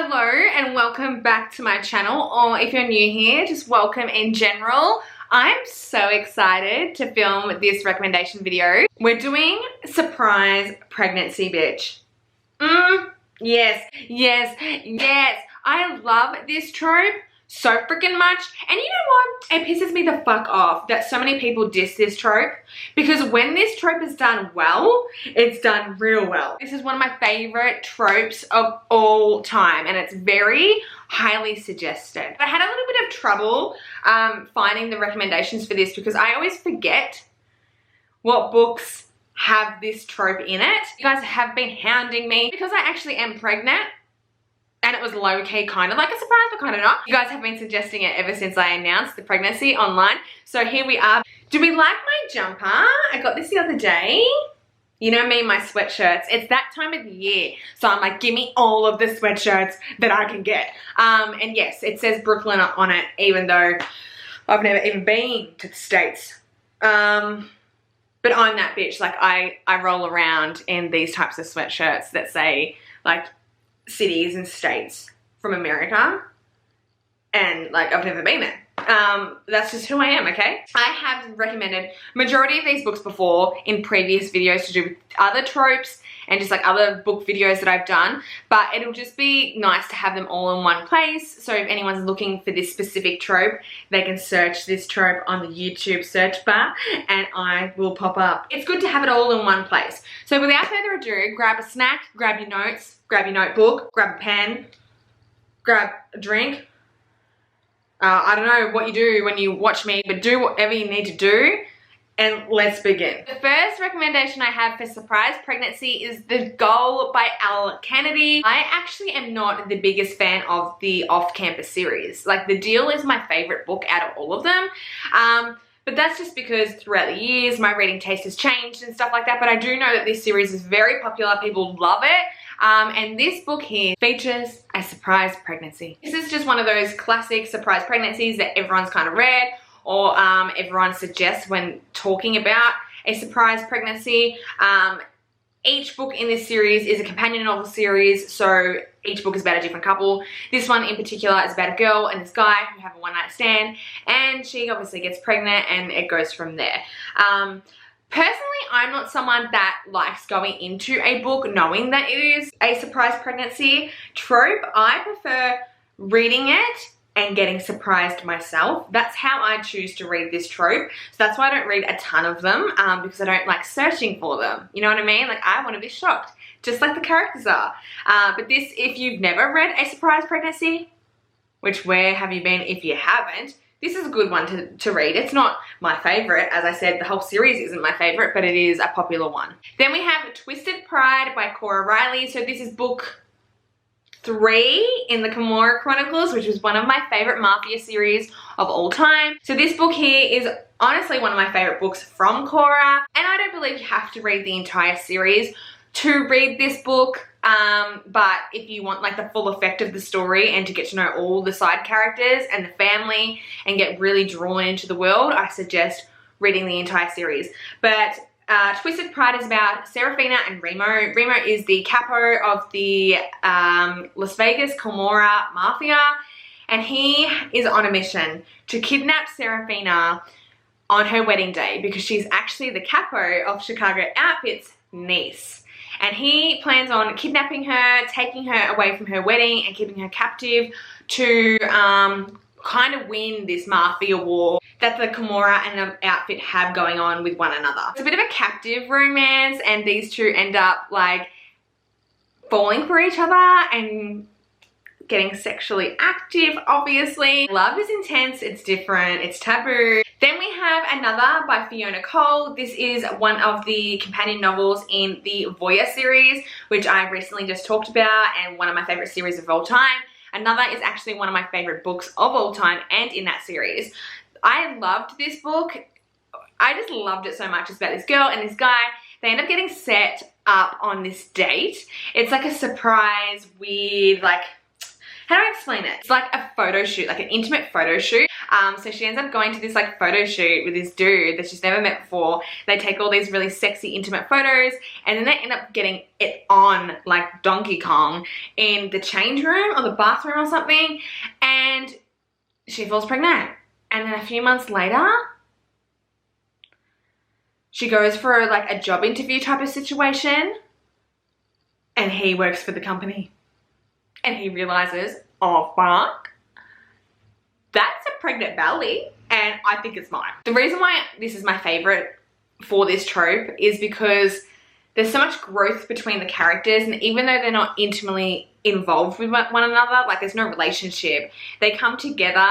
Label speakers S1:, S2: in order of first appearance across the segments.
S1: Hello and welcome back to my channel, or if you're new here, just welcome in general. I'm so excited to film this recommendation video. We're doing surprise pregnancy, bitch. Yes. I love this trope so freaking much. And you know what? It pisses me the fuck off that so many people diss this trope, because when this trope is done well, it's done real well. This is one of my favorite tropes of all time, and it's very highly suggested. I had a little bit of trouble finding the recommendations for this because I always forget what books have this trope in it. You guys have been hounding me because I actually am pregnant. And it was low-key, kind of like a surprise, but kind of not. You guys have been suggesting it ever since I announced the pregnancy online. So here we are. Do we like my jumper? I got this the other day. You know me, my sweatshirts. It's that time of the year. So I'm like, give me all of the sweatshirts that I can get. And yes, it says Brooklyn on it, even though I've never even been to the States. But I'm that bitch. Like, I roll around in these types of sweatshirts that say, like, cities and states from America, and like I've never been there. That's just who I am, okay? I have recommended majority of these books before in previous videos to do with other tropes and just like other book videos that I've done, but it'll just be nice to have them all in one place. So if anyone's looking for this specific trope, they can search this trope on the YouTube search bar and I will pop up. It's good to have it all in one place. So without further ado, grab a snack, grab your notes, grab your notebook, grab a pen, grab a drink. I don't know what you do when you watch me, but do whatever you need to do, and let's begin. The first recommendation I have for surprise pregnancy is The Goal by Elle Kennedy. I actually am not the biggest fan of the off-campus series. Like, The Deal is my favorite book out of all of them. But that's just because throughout the years, my reading taste has changed and stuff like that. But I do know that this series is very popular. People love it. And this book here features a surprise pregnancy. This is just one of those classic surprise pregnancies that everyone's kind of read, or everyone suggests when talking about a surprise pregnancy. Each book in this series is a companion novel series, so each book is about a different couple. This one in particular is about a girl and this guy who have a one-night stand, and she obviously gets pregnant and it goes from there. Personally, I'm not someone that likes going into a book knowing that it is a surprise pregnancy trope. I prefer reading it and getting surprised myself. That's how I choose to read this trope. So that's why I don't read a ton of them, because I don't like searching for them. You know what I mean? Like, I want to be shocked, just like the characters are. But this, if you've never read a surprise pregnancy, which where have you been if you haven't, this is a good one to read. It's not my favorite. As I said, the whole series isn't my favorite, but it is a popular one. Then we have Twisted Pride by Cora Riley. So this is book 3 in the 𝐒𝐈𝐊𝐋𝐿 Chronicles, which is one of my favorite mafia series of all time. So this book here is honestly one of my favorite books from Cora, and I don't believe you have to read the entire series to read this book. But if you want like the full effect of the story and to get to know all the side characters and the family and get really drawn into the world, I suggest reading the entire series. But Twisted Pride is about Serafina and Remo. Remo is the capo of the Las Vegas Camorra Mafia, and he is on a mission to kidnap Serafina on her wedding day because she's actually the capo of Chicago Outfit's niece. And he plans on kidnapping her, taking her away from her wedding and keeping her captive to kind of win this mafia war that the Camorra and the outfit have going on with one another. It's a bit of a captive romance, and these two end up like falling for each other and getting sexually active, obviously. Love is intense, it's different, it's taboo. Then we have another by Fiona Cole. This is one of the companion novels in the Voyeur series, which I recently just talked about, and one of my favorite series of all time. Another is actually one of my favorite books of all time and in that series. I loved this book. I just loved it so much. It's about this girl and this guy. They end up getting set up on this date. It's like a surprise, weird, like, how do I explain it? It's like a photo shoot, like an intimate photo shoot. So she ends up going to this like photo shoot with this dude that she's never met before. They take all these really sexy, intimate photos, and then they end up getting it on like Donkey Kong in the change room or the bathroom or something, and she falls pregnant. And then a few months later, she goes for like a job interview type of situation, and he works for the company. And he realizes, oh fuck, that's a pregnant belly, and I think it's mine. The reason why this is my favorite for this trope is because there's so much growth between the characters, and even though they're not intimately involved with one another, like there's no relationship, they come together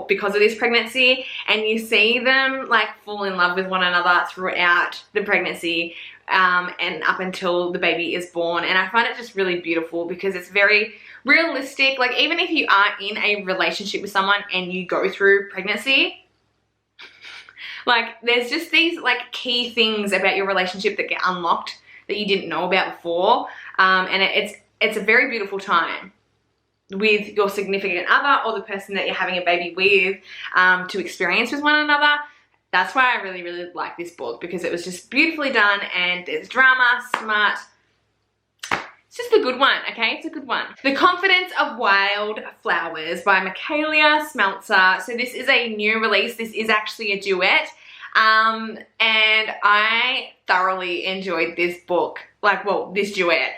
S1: because of this pregnancy, and you see them like fall in love with one another throughout the pregnancy and up until the baby is born. And I find it just really beautiful because it's very realistic. Like even if you are in a relationship with someone and you go through pregnancy, like there's just these like key things about your relationship that get unlocked that you didn't know about before, and it's a very beautiful time with your significant other or the person that you're having a baby with to experience with one another. That's why I really, really like this book, because it was just beautifully done, and there's drama, smart. It's just a good one, okay? It's a good one. The Confidence of Wild Flowers by 𝐒𝐈𝐍𝐊𝐒. So this is a new release. This is actually a duet. And I thoroughly enjoyed this book. Like, well, this duet.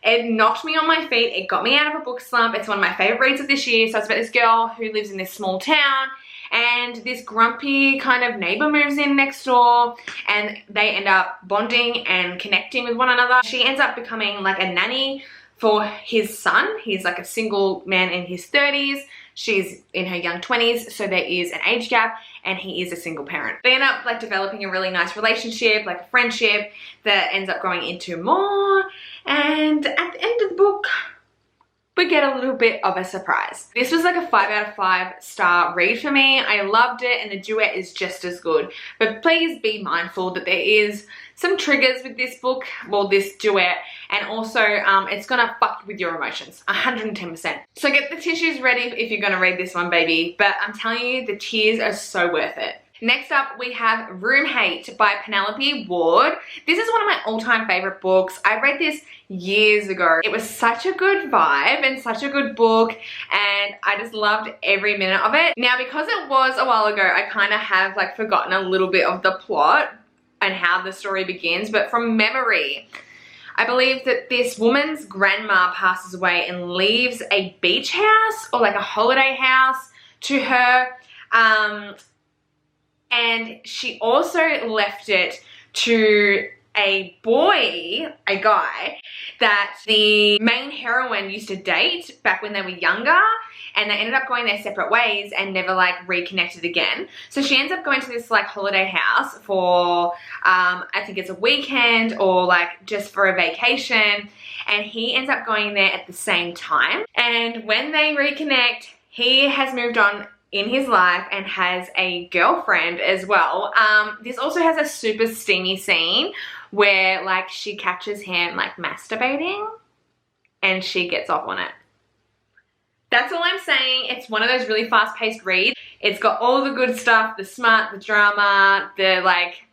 S1: It knocked me on my feet. It got me out of a book slump. It's one of my favorite reads of this year. So it's about this girl who lives in this small town, and this grumpy kind of neighbor moves in next door, and they end up bonding and connecting with one another. She ends up becoming like a nanny for his son. He's like a single man in his 30s. She's in her young 20s, so there is an age gap, and he is a single parent. They end up like developing a really nice relationship, like a friendship that ends up growing into more, and at the end of the book, we get a little bit of a surprise. This was like a 5 out of 5 star read for me. I loved it, and the duet is just as good. But please be mindful that there is some triggers with this book, well, this duet, and also it's gonna fuck with your emotions, 110%. So get the tissues ready if you're gonna read this one, baby. But I'm telling you, the tears are so worth it. Next up, we have Room Hate by Penelope Ward. This is one of my all-time favorite books. I read this years ago. It was such a good vibe and such a good book, and I just loved every minute of it. Now, because it was a while ago, I kind of have like forgotten a little bit of the plot and how the story begins, but from memory, I believe that this woman's grandma passes away and leaves a beach house or like a holiday house to her, and she also left it to a boy, a guy, that the main heroine used to date back when they were younger, and they ended up going their separate ways and never like reconnected again. So she ends up going to this like holiday house for, I think it's a weekend or like just for a vacation, and he ends up going there at the same time. And when they reconnect, he has moved on in his life and has a girlfriend as well. This also has a super steamy scene where like she catches him like masturbating and she gets off on it. That's all I'm saying. It's one of those really fast-paced reads. It's got all the good stuff, the smart, the drama, the like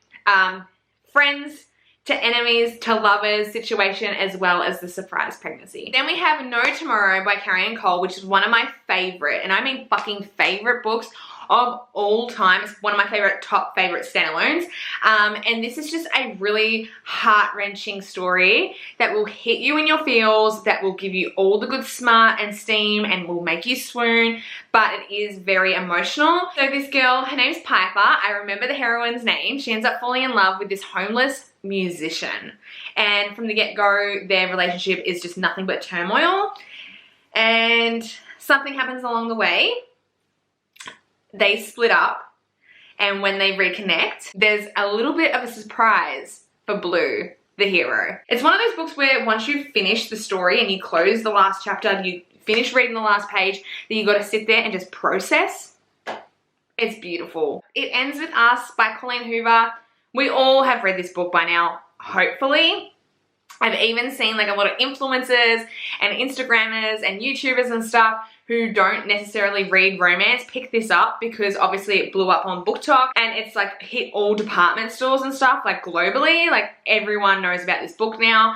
S1: friends to enemies to lovers situation, as well as the surprise pregnancy. Then we have No Tomorrow by Carrie Ann Cole, which is one of my favorite, and I mean fucking favorite books of all time. It's one of my top favorite standalones. And this is just a really heart-wrenching story that will hit you in your feels, that will give you all the good smart and steam and will make you swoon, but it is very emotional. So this girl, her name's Piper. I remember the heroine's name. She ends up falling in love with this homeless musician. And from the get-go, their relationship is just nothing but turmoil. And something happens along the way. They split up, and when they reconnect, there's a little bit of a surprise for Blue, the hero. It's one of those books where once you finish the story and you close the last chapter, you finish reading the last page, then you got to sit there and just process. It's beautiful. It Ends With Us by Colleen Hoover. We all have read this book by now, hopefully. I've even seen like a lot of influencers and Instagrammers and YouTubers and stuff who don't necessarily read romance pick this up because obviously it blew up on BookTok and it's like hit all department stores and stuff like globally. Like everyone knows about this book now.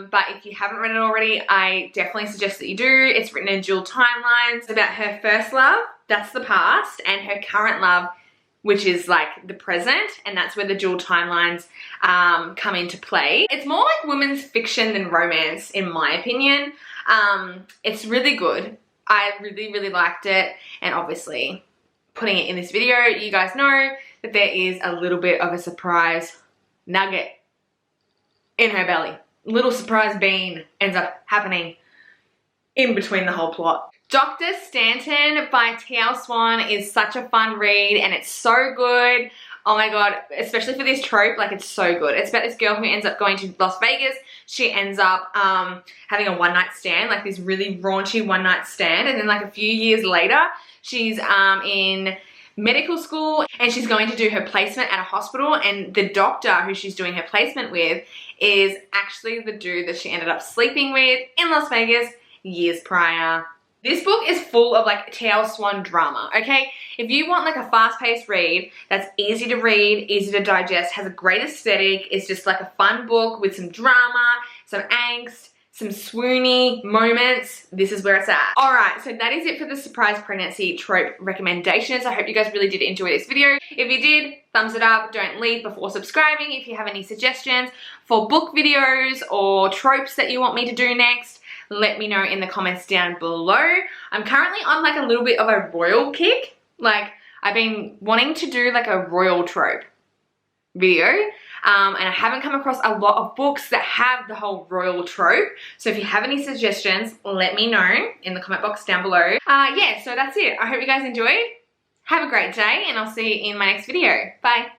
S1: But if you haven't read it already, I definitely suggest that you do. It's written in dual timelines about her first love, that's the past, and her current love, which is like the present, and that's where the dual timelines come into play. It's more like women's fiction than romance, in my opinion. It's really good. I really, really liked it, and obviously putting it in this video, you guys know that there is a little bit of a surprise nugget in her belly. Little surprise bean ends up happening in between the whole plot. Dr. Stanton by T.L. Swan is such a fun read and it's so good. Oh my god, especially for this trope, like it's so good. It's about this girl who ends up going to Las Vegas. She ends up having a one-night stand, like this really raunchy one-night stand, and then like a few years later, she's in medical school and she's going to do her placement at a hospital, and the doctor who she's doing her placement with is actually the dude that she ended up sleeping with in Las Vegas years prior. This book is full of like T.L. Swan drama, okay? If you want like a fast-paced read that's easy to read, easy to digest, has a great aesthetic, it's just like a fun book with some drama, some angst, some swoony moments, this is where it's at. Alright, so that is it for the surprise pregnancy trope recommendations. I hope you guys really did enjoy this video. If you did, thumbs it up. Don't leave before subscribing. If you have any suggestions for book videos or tropes that you want me to do next, let me know in the comments down below. I'm currently on like a little bit of a royal kick. Like I've been wanting to do like a royal trope video and I haven't come across a lot of books that have the whole royal trope. So if you have any suggestions, let me know in the comment box down below. Yeah, so that's it. I hope you guys enjoyed. Have a great day and I'll see you in my next video. Bye.